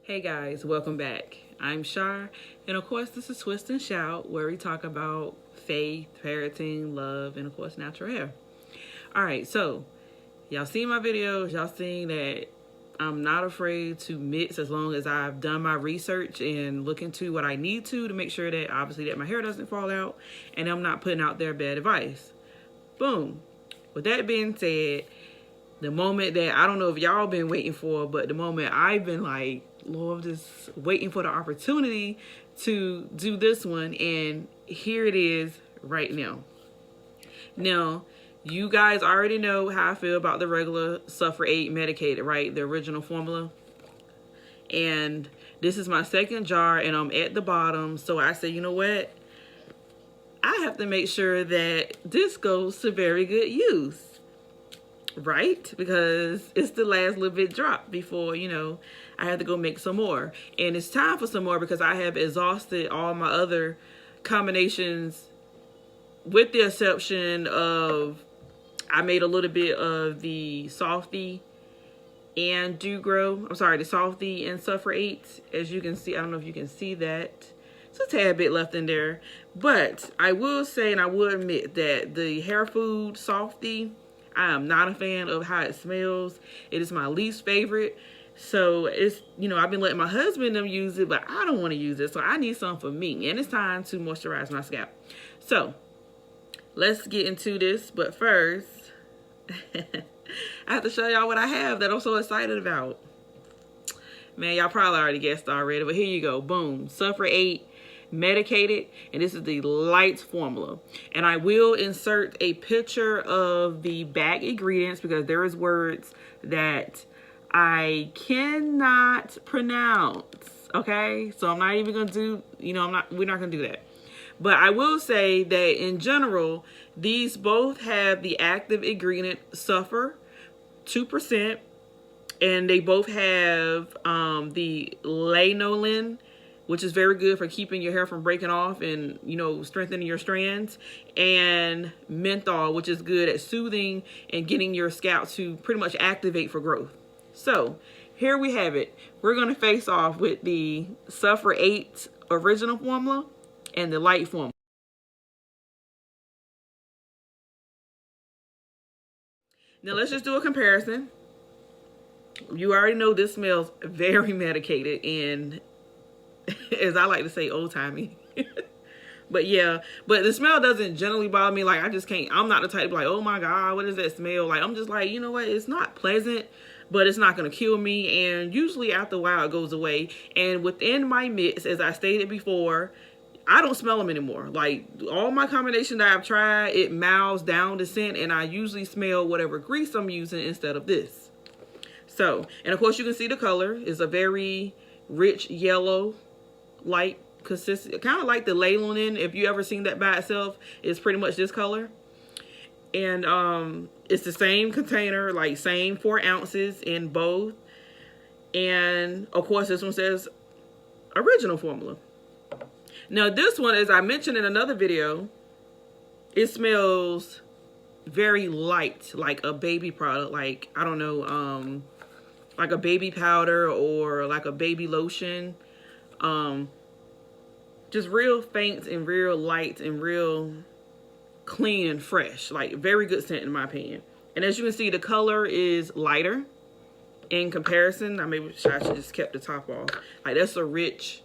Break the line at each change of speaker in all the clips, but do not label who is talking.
Hey guys, welcome back. I'm Shar, and of course, this is Twist and Shout, where we talk about faith, parenting, love, and of course, natural hair. All right, so y'all seen my videos, y'all seen that I'm not afraid to mix as long as I've done my research and look into what I need to make sure that obviously that my hair doesn't fall out and I'm not putting out there bad advice. Boom. With that being said, the moment that I don't know if y'all been waiting for, but the moment I've been like, Lord, just waiting for the opportunity to do this one, and here it is right now. Now, you guys already know how I feel about the regular Sulfur8 medicated, right? The original formula. And this is my second jar, and I'm at the bottom. So I say, you know what? I have to make sure that this goes to very good use. Right? Because it's the last little bit drop before, I have to go make some more. And it's time for some more because I have exhausted all my other combinations with the exception of I made a little bit of the Softy and Do Grow. I'm sorry, the Softy and Sulfur8. As you can see, I don't know if you can see that. It's a tad bit left in there. But I will say, and I will admit that the Hair Food Softy, I am not a fan of how it smells. It is my least favorite. So it's, I've been letting my husband them use it, but I don't want to use it. So I need some for me. And it's time to moisturize my scalp. So let's get into this. But first, I have to show y'all what I have that I'm so excited about. Man, y'all probably already guessed already, but here you go. Boom. Sulfur8 medicated, and this is the light formula. And I will insert a picture of the back ingredients because there is words that I cannot pronounce. Okay, so I'm not even gonna do, we're not gonna do that. But I will say that in general, these both have the active ingredient sulfur 2%, and they both have the lanolin, which is very good for keeping your hair from breaking off and, strengthening your strands, and menthol, which is good at soothing and getting your scalp to pretty much activate for growth. So here we have it. We're going to face off with the Sulfur8 original formula and the light formula. Now let's just do a comparison. You already know this smells very medicated and, as I like to say, old-timey. But yeah, but the smell doesn't generally bother me. Like, I just can't, I'm not the type to be like, oh my God, what does that smell? Like, I'm just like, you know what? It's not pleasant, but it's not going to kill me. And usually after a while, it goes away. And within my mix, as I stated before, I don't smell them anymore. Like, all my combination that I've tried, it mouths down the scent, and I usually smell whatever grease I'm using instead of this. So, and of course you can see the color is a very rich yellow, light consistent, kind of like the lanolin. If you ever seen that by itself, it's pretty much this color. And it's the same container, like same 4 ounces in both. And of course this one says original formula. Now this one, as I mentioned in another video, it smells very light, like a baby product, like, I don't know, like a baby powder or like a baby lotion. Just real faint and real light and real clean and fresh. Like, very good scent in my opinion. And as you can see, the color is lighter in comparison. Maybe I should just kept the top off. Like, that's a rich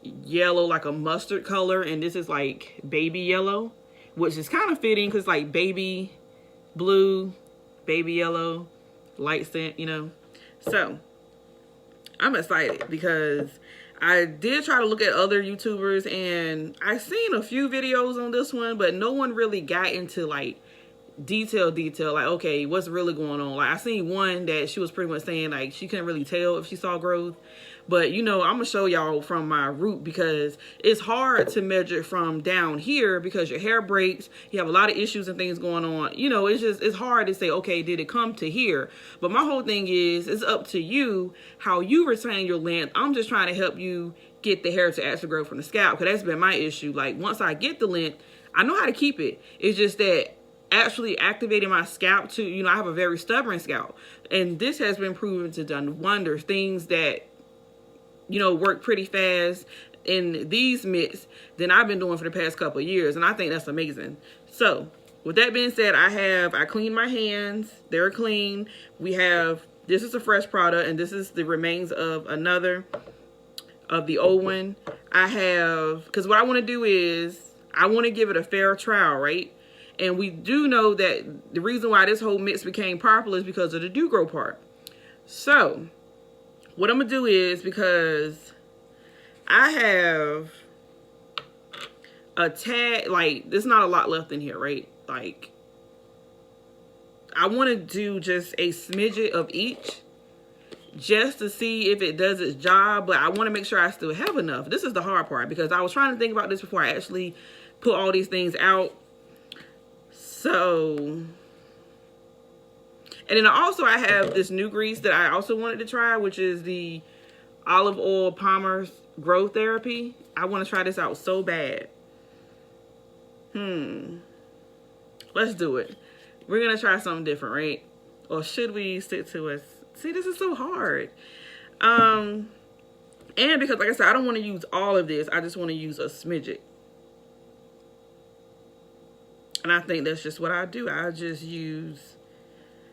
yellow, like a mustard color, and this is like baby yellow, which is kind of fitting because like baby blue, baby yellow, light scent, So I'm excited because I did try to look at other YouTubers, and I've seen a few videos on this one, but no one really got into like detail, like, okay, what's really going on? Like, I seen one that she was pretty much saying like she couldn't really tell if she saw growth. But I'm gonna show y'all from my root because it's hard to measure from down here because your hair breaks, you have a lot of issues and things going on. It's hard to say, okay, did it come to here? But my whole thing is, it's up to you how you retain your length. I'm just trying to help you get the hair to actually grow from the scalp, because that's been my issue. Like, once I get the length, I know how to keep it. It's just that actually activating my scalp to, I have a very stubborn scalp, and this has been proven to done wonders. Things that you know, work pretty fast in these mitts than I've been doing for the past couple of years. And I think that's amazing. So with that being said, I cleaned my hands. They're clean. This is a fresh product, and this is the remains of another of the old one. Because what I want to do is I want to give it a fair trial, right? And we do know that the reason why this whole mix became popular is because of the do-grow part. So what I'm going to do is, because I have a tad, like, there's not a lot left in here, right? Like, I want to do just a smidget of each just to see if it does its job, but I want to make sure I still have enough. This is the hard part, because I was trying to think about this before I actually put all these things out. So, and then also I have this new grease that I also wanted to try, which is the olive oil Palmer's Growth Therapy. I want to try this out so bad. Let's do it. We're going to try something different, right? Or should we stick to us? See, this is so hard. And because, like I said, I don't want to use all of this. I just want to use a smidget. And I think that's just what I do. I just use,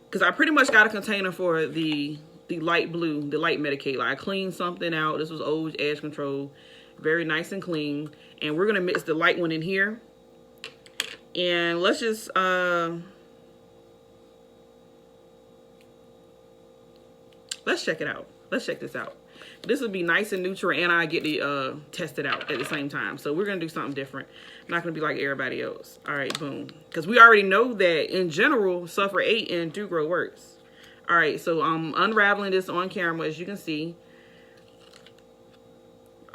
because I pretty much got a container for the light blue, the light Medicaid. Like, I cleaned something out. This was old edge control. Very nice and clean. And we're going to mix the light one in here. And let's just, let's check it out. Let's check this out. This would be nice and neutral, and I get to test it out at the same time. So we're going to do something different. I'm not going to be like everybody else. All right, boom. Because we already know that, in general, Sulfur8 and do-grow works. All right, so I'm unraveling this on camera, as you can see.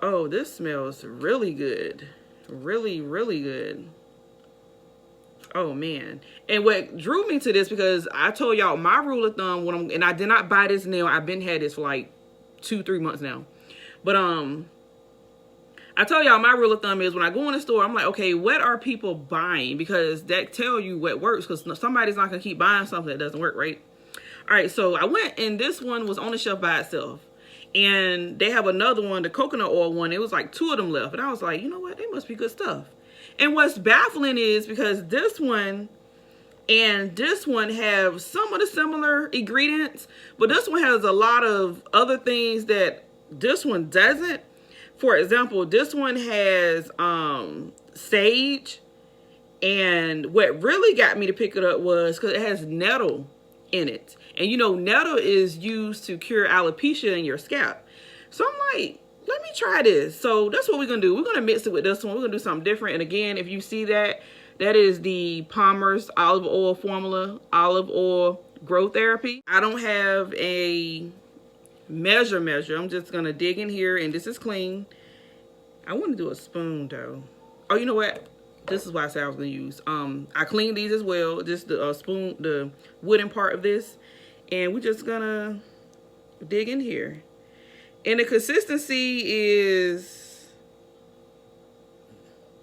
Oh, this smells really good. Really, really good. Oh, man. And what drew me to this, because I told y'all my rule of thumb, and I did not buy this nail. I've been had this for like 2-3 months now. But I told y'all my rule of thumb is when I go in the store, I'm like, okay, what are people buying? Because that tell you what works, because somebody's not going to keep buying something that doesn't work, right? All right, so I went, and this one was on the shelf by itself. And they have another one, the coconut oil one. It was like 2 of them left. And I was like, you know what? They must be good stuff. And what's baffling is because this one and this one have some of the similar ingredients, but this one has a lot of other things that this one doesn't. For example, this one has sage, and what really got me to pick it up was because it has nettle in it. And you know, nettle is used to cure alopecia in your scalp. So I'm like, let me try this. So that's what we're going to do. We're going to mix it with this one. We're going to do something different. And again, if you see that, that is the Palmer's olive oil formula, olive oil growth therapy. I don't have a measure. I'm just going to dig in here, and this is clean. I want to do a spoon though. Oh, you know what? This is what I said I was going to use. I cleaned these as well. Just the spoon, the wooden part of this. And we're just going to dig in here. And the consistency is,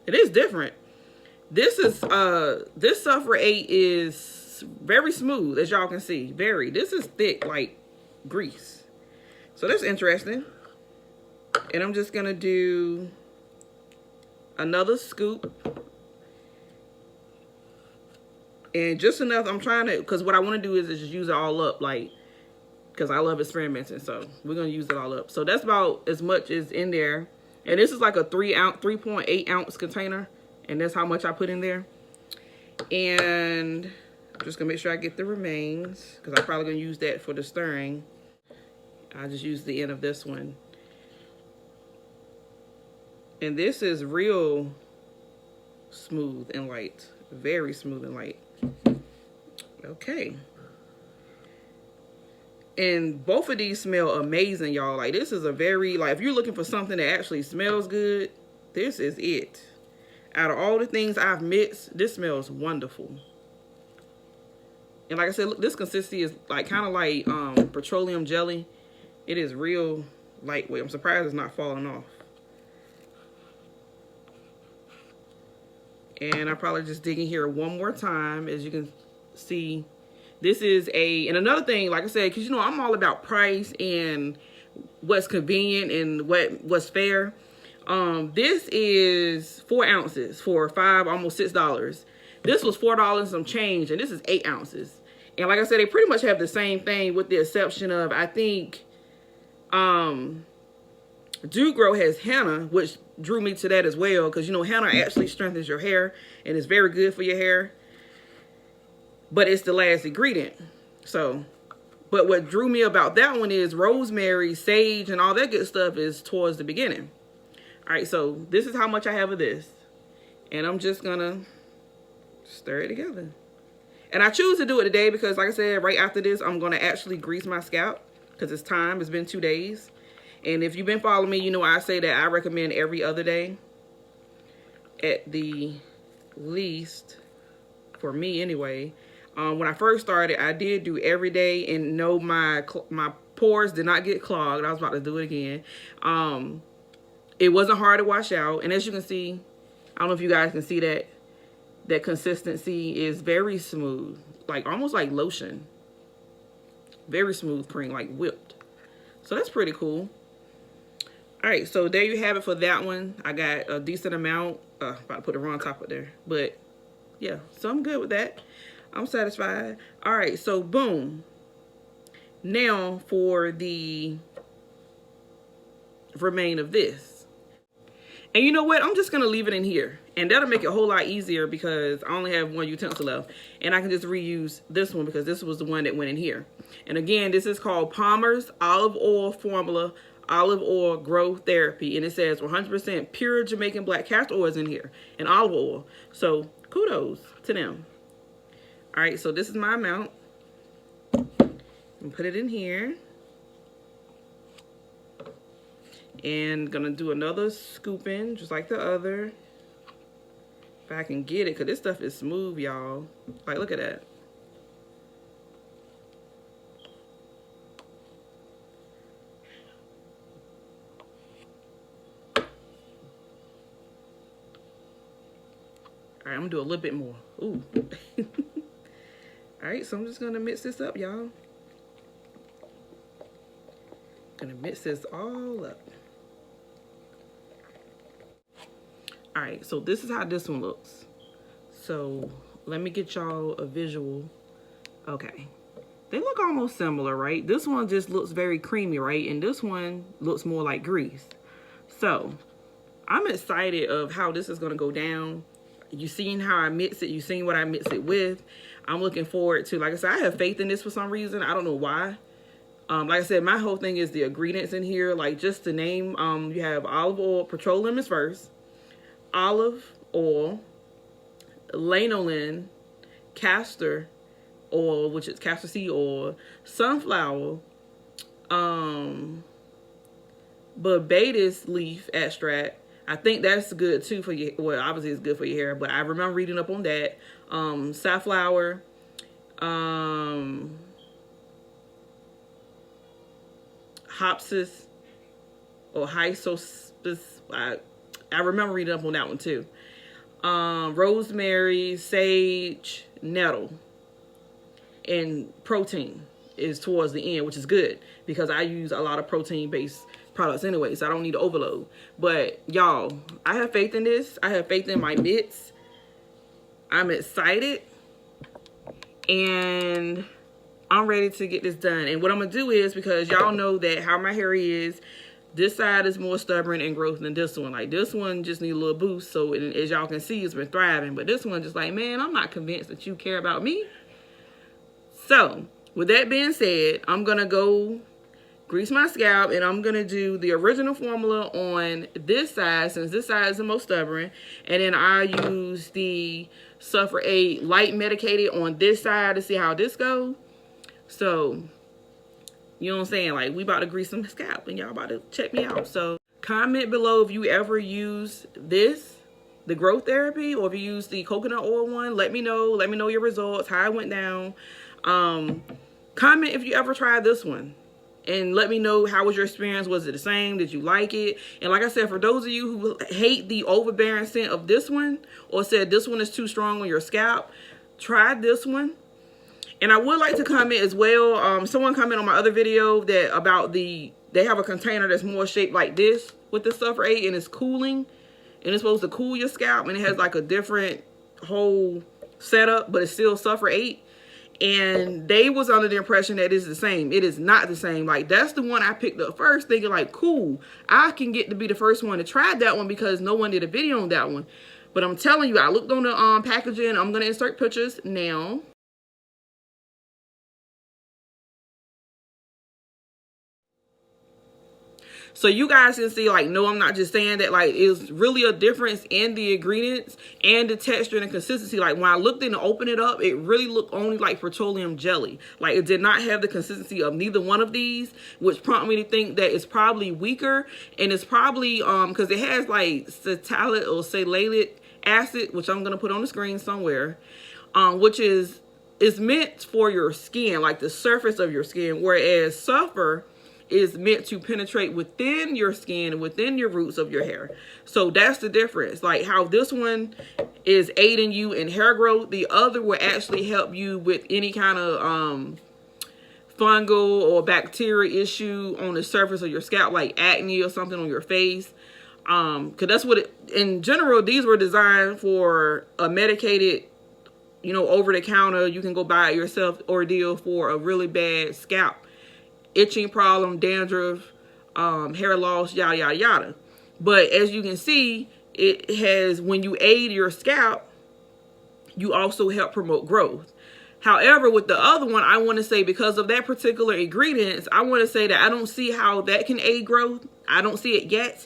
it is different. This is, this Sulfur8 is very smooth, as y'all can see. This is thick like grease. So that's interesting. And I'm just going to do another scoop. And just enough, I'm trying to, because what I want to do is just use it all up, like, because I love experimenting, so we're going to use it all up. So that's about as much as in there. And this is like a 3.8 ounce container. And that's how much I put in there. And I'm just going to make sure I get the remains, because I'm probably going to use that for the stirring. I'll just use the end of this one. And this is real smooth and light. Very smooth and light. Okay. And both of these smell amazing, y'all. Like, this is a very, like, if you're looking for something that actually smells good, this is it. Out of all the things I've mixed, this smells wonderful. And like I said, look, this consistency is like kind of like petroleum jelly. It is real lightweight. I'm surprised it's not falling off. And I'll probably just dig in here one more time. As you can see, this is and another thing, like I said, because you know I'm all about price and what's convenient and what's fair. This is 4 ounces for almost $6. This was $4 and some change, and this is 8 ounces. And like I said, they pretty much have the same thing with the exception of, I think, Do Grow has henna, which drew me to that as well, because you know henna actually strengthens your hair and is very good for your hair. But it's the last ingredient. So, but what drew me about that one is rosemary, sage, and all that good stuff is towards the beginning. All right, so this is how much I have of this. And I'm just gonna stir it together. And I choose to do it today because, like I said, right after this, I'm gonna actually grease my scalp because it's time. It's been 2 days. And if you've been following me, you know I say that I recommend every other day. At the least, for me anyway. When I first started, I did do every day, and no, my pores did not get clogged. I was about to do it again. It wasn't hard to wash out, and as you can see, I don't know if you guys can see that consistency is very smooth, like almost like lotion. Very smooth cream, like whipped. So that's pretty cool. All right, so there you have it for that one. I got a decent amount. About to put the wrong top up there, but yeah, so I'm good with that. I'm satisfied. All right, so boom. Now for the remain of this. And you know what? I'm just going to leave it in here. And that'll make it a whole lot easier because I only have one utensil left. And I can just reuse this one because this was the one that went in here. And again, this is called Palmer's Olive Oil Formula Olive Oil Growth Therapy. And it says 100% pure Jamaican black castor oil is in here. And olive oil. So kudos to them. All right, so this is my amount. And put it in here. And gonna do another scooping, just like the other. If I can get it, because this stuff is smooth, y'all. Like, look at that. All right, I'm gonna do a little bit more. Ooh. All right, so I'm just gonna mix this up, y'all. Gonna mix this all up. All right, so this is how this one looks. So let me get y'all a visual. Okay, they look almost similar, right? This one just looks very creamy, right? And this one looks more like grease. So I'm excited of how this is gonna go down. You seen how I mix it, you seen what I mix it with. I'm looking forward to, like I said, I have faith in this for some reason. I don't know why. Like I said, my whole thing is the ingredients in here. Like just to name, you have olive oil, petroleum is first, olive oil, lanolin, castor oil, which is castor seed oil, sunflower, Barbados leaf extract. I think that's good too for your, well, obviously it's good for your hair, but I remember reading up on that. Safflower, hopsis or hysospis. I remember reading up on that one too. Rosemary, sage, nettle, and protein is towards the end, which is good because I use a lot of protein based products anyway, so I don't need to overload. But y'all, I have faith in this. I have faith in my mitts. I'm excited and I'm ready to get this done. And what I'm gonna do is, because y'all know that how my hair is, this side is more stubborn and growth than this one. Like this one just need a little boost. So as y'all can see, it's been thriving. But this one just like, man, I'm not convinced that you care about me. So with that being said, I'm gonna go grease my scalp and I'm gonna do the original formula on this side, since this side is the most stubborn, and then I use the Sulfur8 light medicated on this side to see how this goes. So you know what I'm saying, like we about to grease some scalp and y'all about to check me out. So comment below if you ever use this, the growth therapy, or if you use the coconut oil one. Let me know your results, how it went down. Comment if you ever tried this one. And let me know, how was your experience? Was it the same? Did you like it? And like I said, for those of you who hate the overbearing scent of this one, or said this one is too strong on your scalp, try this one. And I would like to comment as well, someone commented on my other video that about the they have a container that's more shaped like this with the Sulfur8, and it's cooling, and it's supposed to cool your scalp, and it has like a different whole setup, but it's still Sulfur8. And they was under the impression that it's the same. It is not the same. Like, that's the one I picked up first, thinking like, cool, I can get to be the first one to try that one because no one did a video on that one. But I'm telling you, I looked on the packaging. I'm gonna insert pictures now. So you guys can see, like, no, I'm not just saying that. Like, it's really a difference in the ingredients and the texture and the consistency. Like, when I looked in and opened it up, it really looked only like petroleum jelly. Like, it did not have the consistency of neither one of these, which prompted me to think that it's probably weaker. And it's probably, because it has, like, salicylic or salicylic acid, which I'm going to put on the screen somewhere, which is meant for your skin, like the surface of your skin, whereas sulfur is meant to penetrate within your skin, within your roots of your hair. So that's the difference. Like how this one is aiding you in hair growth, the other will actually help you with any kind of fungal or bacteria issue on the surface of your scalp, like acne or something on your face. Because that's what it, in general, these were designed for a medicated, you know, over the counter, you can go buy it yourself ordeal for a really bad scalp itching problem, dandruff, hair loss, yada yada yada. But as you can see, it has, when you aid your scalp, you also help promote growth. However, with the other one, I want to say, because of that particular ingredients, I want to say that I don't see how that can aid growth. I don't see it yet.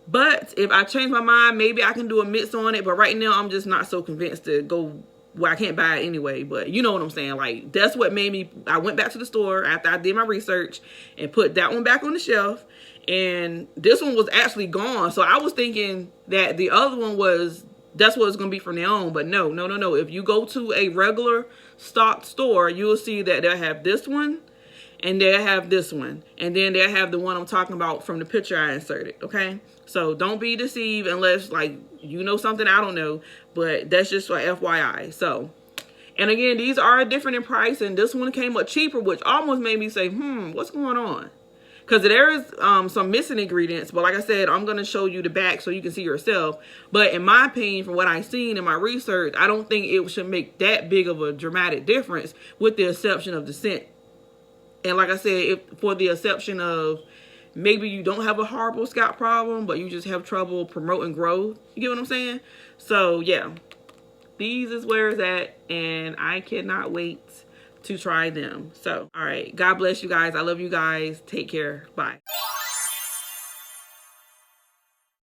But if I change my mind, maybe I can do a mix on it. But right now, I'm just not so convinced to go. Well, I can't buy it anyway, but you know what I'm saying. Like, that's what made me, I went back to the store after I did my research and put that one back on the shelf. And this one was actually gone. So I was thinking that the other one was, that's what it's going to be from now on. But no. If you go to a regular stock store, you'll see that they'll have this one and they'll have this one. And then they'll have the one I'm talking about from the picture I inserted, okay? So don't be deceived unless, like, you know something I don't know. But that's just for FYI. So, and again, these are different in price. And this one came up cheaper, which almost made me say, what's going on? Because there is some missing ingredients. But like I said, I'm going to show you the back so you can see yourself. But in my opinion, from what I've seen in my research, I don't think it should make that big of a dramatic difference, with the exception of the scent. And like I said, if for the exception of maybe you don't have a horrible scalp problem, but you just have trouble promoting growth. You get what I'm saying? So yeah, these is where it's at, and I cannot wait to try them. So, all right. God bless you guys. I love you guys. Take care. Bye.